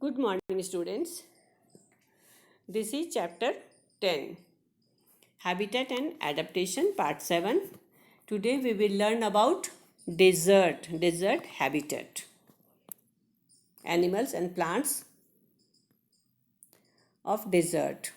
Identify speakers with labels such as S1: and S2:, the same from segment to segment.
S1: Good morning, students. This is chapter 10 Habitat and Adaptation, part 7. Today we will learn about desert habitat, animals and plants of desert.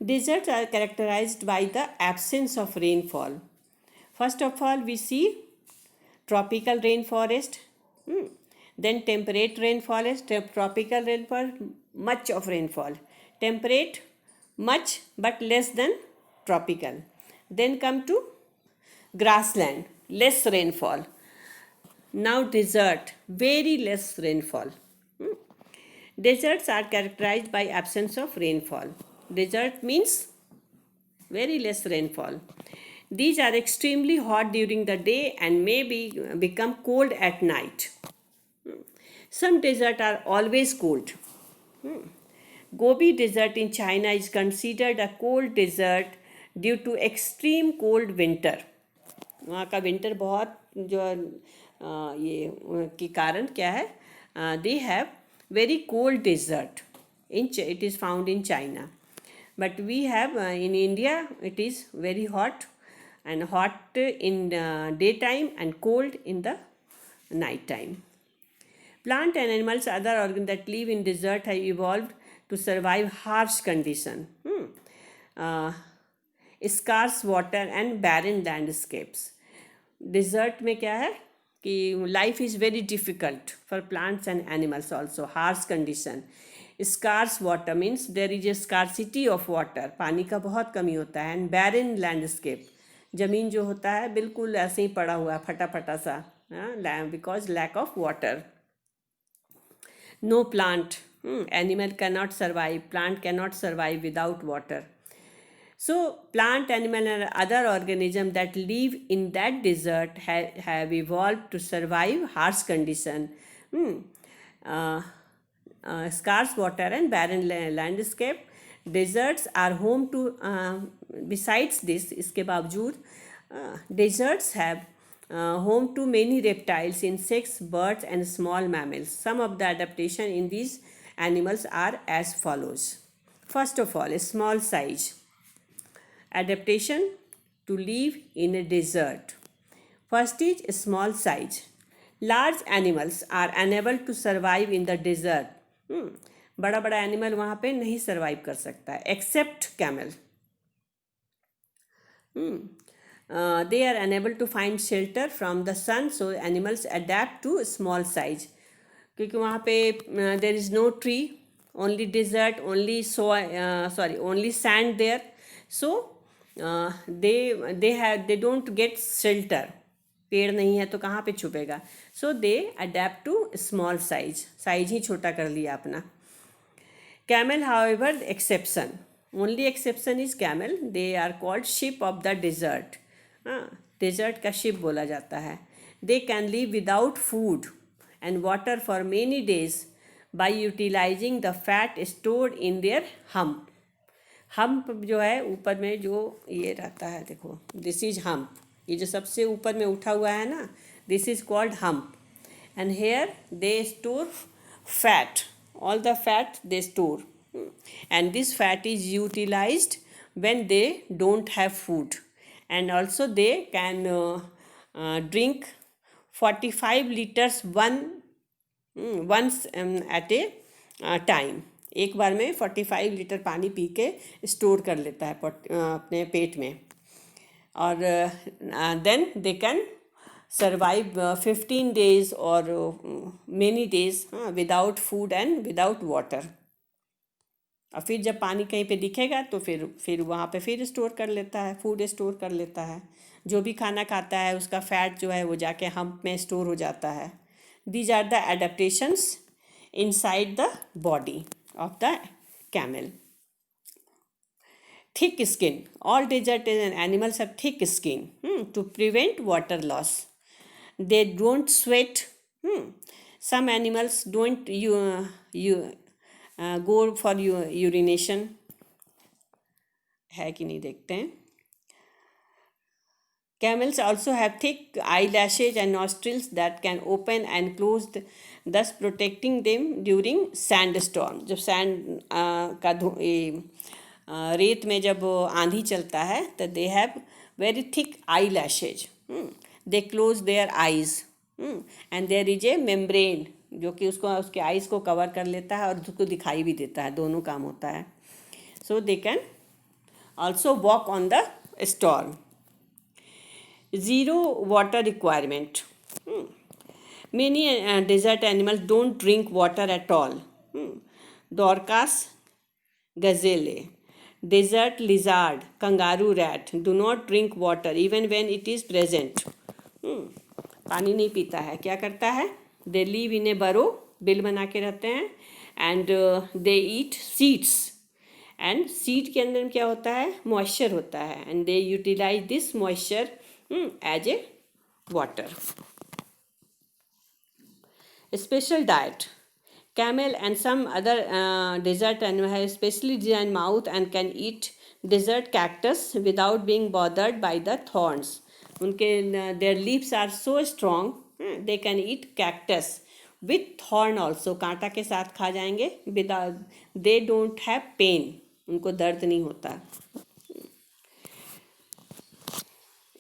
S1: Deserts are characterized by the absence of rainfall. First of all, we see tropical rainforest, then temperate rainforest, tropical rainfall, much of rainfall, temperate, much but less than tropical. Then come to grassland, less rainfall. Now desert, very less rainfall. Deserts are characterized by absence of rainfall. Desert means very less rainfall. These are extremely hot during the day and become cold at night. Some deserts are always cold. Gobi Desert in China is considered a cold desert due to extreme cold winter. वहाँ का winter बहुत जो ये के कारण क्या है they have very cold desert it is found in China but we have in India it is very hot and hot in daytime and cold in the night time. Plant and animals other organs that live in desert have evolved to survive harsh condition, scarce water and barren landscapes. Desert में क्या है कि life is very difficult for plants and animals also, harsh condition. Scarce water means there is a scarcity of water, पानी का बहुत कमी होता है. एंड barren landscape, ज़मीन जो होता है बिल्कुल ऐसे ही पड़ा हुआ फटा फटा सा, because lack of water. No plant, animal cannot survive, plant cannot survive without water. So plant, animal and other organisms that live in that desert have evolved to survive harsh condition. Scarce water and barren landscape. Deserts are home to besides this इसके बावजूद deserts have home to many reptiles, insects, birds and small mammals. Some of the adaptation in these animals are as follows. First of all, a small size. Adaptation to live in a desert. First is a small size. Large animals are unable to survive in the desert. बड़ा बड़ा animal वहाँ पे नहीं survive कर सकता है except camel. They are unable to find shelter from the sun, so animals adapt to small size. क्योंकि वहाँ पे there is no tree, only desert, only sand there, so they don't get shelter. पेड़ नहीं है तो कहाँ पे छुपेगा. So they adapt to small size ही छोटा कर लिया अपना. Camel however exception, only exception is camel. They are called ship of the desert. Desert का शिप बोला जाता है. They can live without food and water for many days by utilizing the fat stored in their hump. Hump जो है ऊपर में जो ये रहता है, देखो दिस इज हम्प. ये जो सबसे ऊपर में उठा हुआ है ना, this is called hump. And here they store fat, all the fat they store, and this fat is utilized when they don't have food. And also they can drink 45 liters once at a time. एक बार में 45 litre पानी P के store कर लेता है अपने पेट में. और then they can survive 15 days और many days without food and without water. और फिर जब पानी कहीं पे दिखेगा तो फिर वहाँ पे फिर स्टोर कर लेता है, फूड स्टोर कर लेता है. जो भी खाना खाता है उसका फैट जो है वो जाके हम्प में स्टोर हो जाता है. These are the adaptations inside the body of the camel. Thick skin. All desert animals have thick skin to prevent water loss. They don't sweat. Some animals don't go for urination. है कि नहीं देखते हैं. Camels also have thick eyelashes and nostrils that can open and close, thus protecting them during sandstorm. जब sand का रेत में जब आंधी चलता है तो they have very thick eyelashes, they close their eyes, and there is a membrane जो कि उसको उसके आइज़ को कवर कर लेता है और उसको दिखाई भी देता है, दोनों काम होता है. So they can also walk on the storm. Zero water requirement. Many desert animals don't drink water at all. Dorcas gazelle, desert lizard, kangaroo rat do not drink water even when it is present. पानी नहीं पीता है. क्या करता है? They live in a burrow, बिल बना के रहते हैं, and they eat seeds. And seed के अंदर क्या होता है? मॉइस्चर होता है, and they utilize this moisture as a water. Special diet. Camel and some other desert animals have specially designed mouth and can eat desert cactus without being bothered by the thorns. उनके their lips are so strong, they can eat cactus with thorn also. कांटा के साथ खा जाएंगे. without they don't have pain. उनको दर्द नहीं होता.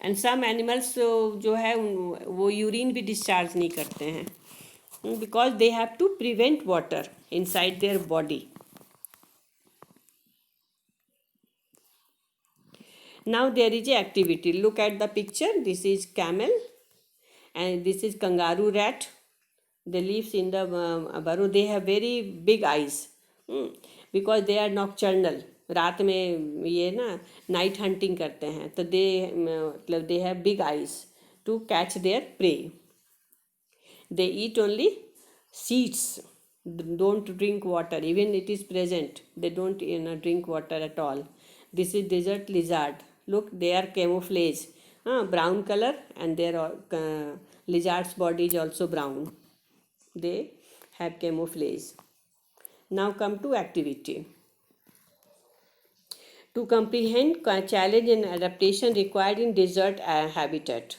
S1: एंड सम एनिमल्स जो है वो यूरिन भी डिस्चार्ज नहीं करते हैं because they have to prevent water inside their body. Now there is a activity. Look at the picture. This is camel and this is kangaroo rat. They lives in the burrow. They have very big eyes because they are nocturnal. रात में ये ना night hunting करते हैं, तो they मतलब they have big eyes to catch their prey. They eat only seeds, don't drink water even it is present. They don't drink water at all. This is desert lizard. Look they are camouflage, brown colour, and their lizards body is also brown. They have camouflage. Now come to activity. To comprehend challenge and adaptation required in desert habitat.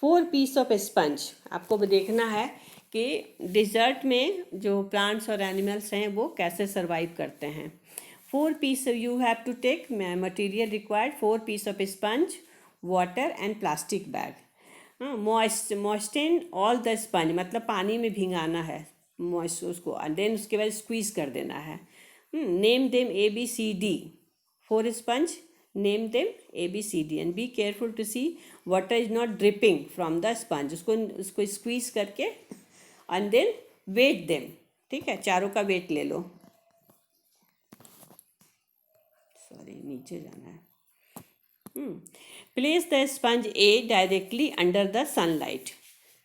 S1: 4 pieces of sponge. आपको देखना है कि dessert में जो plants और animals हैं वो कैसे सर्वाइव करते हैं. 4 pieces you have to take material required. 4 pieces of sponge, water and plastic bag. Moisten all the sponge, मतलब पानी में भिंगाना है मॉइस्ट उसको, एंड देन उसके बाद स्क्वीज़ कर देना है. Name them ABCD. 4 sponge, name them ABCD and be careful to see water is not dripping from the sponge. उसको squeeze करके and then weight them. ठीक है, चारों का वेट ले लो. सॉरी, नीचे जाना है. Place the sponge A directly under the sunlight.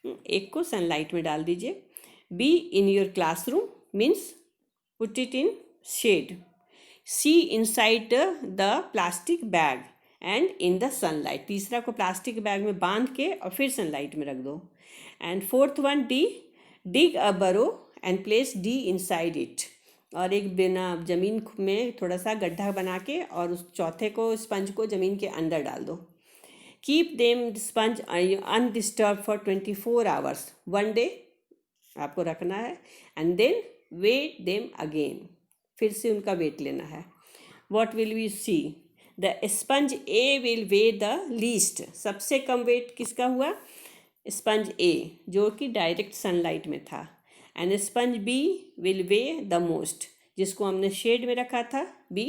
S1: एक को सनलाइट में डाल दीजिए. B in your classroom means put it in shade. C inside the plastic bag and in the sunlight. तीसरा को प्लास्टिक बैग में बांध के और फिर सनलाइट में रख दो. And 4th one D, dig a burrow and place D inside it. और एक बिना ज़मीन में थोड़ा सा गड्ढा बना के और उस चौथे को स्पंज को ज़मीन के अंदर डाल दो. Keep them sponge undisturbed for 24 hours. 1 day आपको रखना है, and then weight them again. फिर से उनका वेट लेना है. What will we see? The sponge A will weigh the least. सबसे कम वेट किसका हुआ? स्पंज ए, जो कि डायरेक्ट सनलाइट में था. And sponge B will weigh the most, जिसको हमने शेड में रखा था. B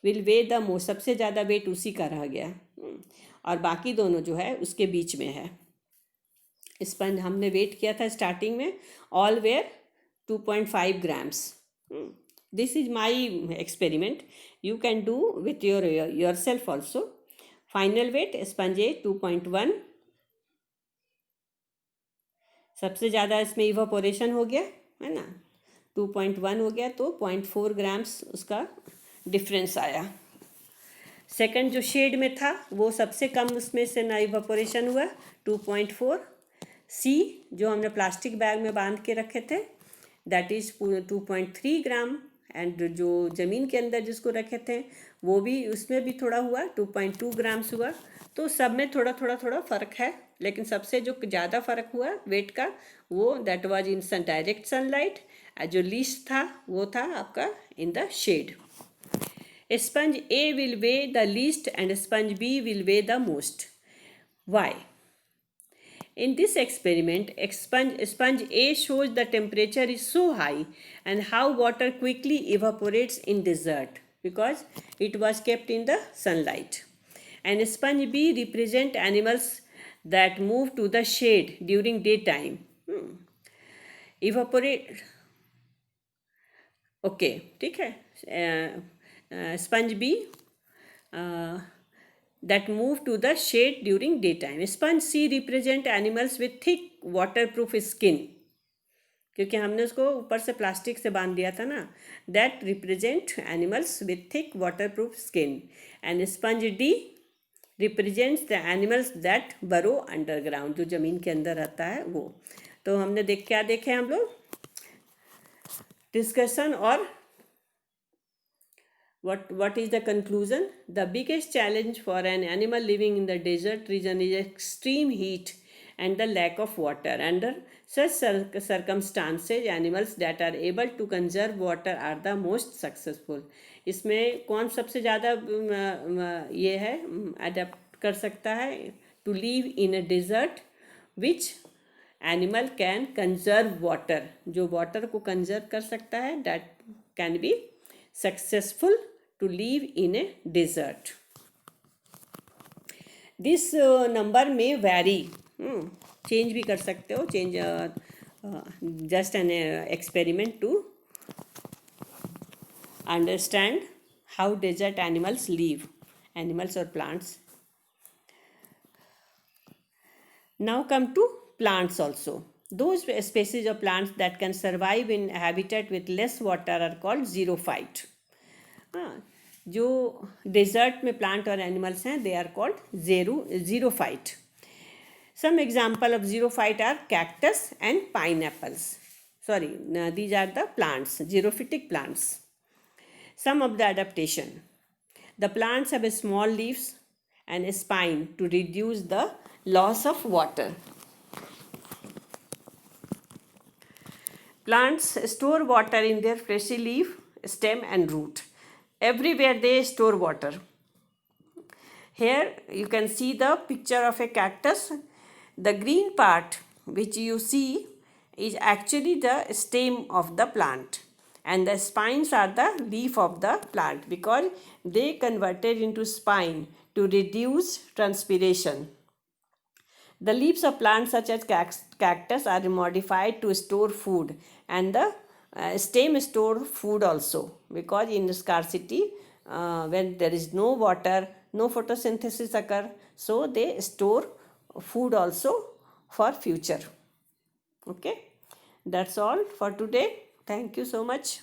S1: will weigh the most, सबसे ज़्यादा वेट उसी का रह गया, और बाकी दोनों जो है उसके बीच में है. स्पंज हमने वेट किया था स्टार्टिंग में, all where 2.5 grams. This is my experiment. You can do with yourself also. Final weight sponge A 2.1. सबसे ज़्यादा इसमें इवापोरेशन हो गया है ना, 2.1 हो गया, तो 0.4 grams उसका डिफरेंस आया. सेकंड जो शेड में था वो सबसे कम उसमें से ना इवापोरेशन हुआ, 2.4. सी जो हमने प्लास्टिक बैग में बांध के रखे थे, दैट इज़ 2.3 ग्राम. एंड जो ज़मीन के अंदर जिसको रखे थे वो भी, उसमें भी थोड़ा हुआ, 2.2 grams हुआ. तो सब में थोड़ा थोड़ा थोड़ा फ़र्क है, लेकिन सबसे जो ज़्यादा फ़र्क हुआ वेट का वो that was in sun direct sunlight, जो लीस्ट था वो था आपका in the shade. Sponge A will weigh the least and sponge B will weigh the most. Why? In this experiment, sponge A shows the temperature is so high and how water quickly evaporates in desert because it was kept in the sunlight. And sponge B represent animals that move to the shade during daytime. Evaporate. Okay, ठीक है. Sponge B that move to the shade during daytime. Sponge C represent animals with thick waterproof skin, क्योंकि हमने उसको ऊपर से plastic से बांध दिया था ना. That represent animals with thick waterproof skin. And sponge D represents the animals that burrow underground, जो ज़मीन के अंदर रहता है वो. तो हमने क्या देखे हम लोग डिस्कशन. और what is the conclusion? The biggest challenge for an animal living in the desert region is extreme heat and the lack of water. Under such circumstances, animals that are able to conserve water are the most successful. इसमें कौन सबसे ज़्यादा ये है adapt कर सकता है? To live in a desert which animal can conserve water, जो water को conserve कर सकता है, that can be successful to live in a desert. This number may vary, change भी कर सकते हो, change just an experiment to understand how desert animals live, animals or plants. Now come to plants also. Those species of plants that can survive in habitat with less water are called xerophyte. जो desert में plant और animals हैं they are called xerophyte. Some example of xerophyte are cactus and pineapples. Sorry, these are the plants, xerophytic plants. Some of the adaptation. The plants have small leaves and a spine to reduce the loss of water. Plants store water in their fleshy leaf, stem and root. Everywhere they store water. Here you can see the picture of a cactus. The green part which you see is actually the stem of the plant, and the spines are the leaf of the plant because they converted into spine to reduce transpiration. The leaves of plants such as cactus are modified to store food, and the stem store food also because in scarcity, when there is no water, no photosynthesis occur, so they store food also for future. Okay, that's all for today. Thank you so much.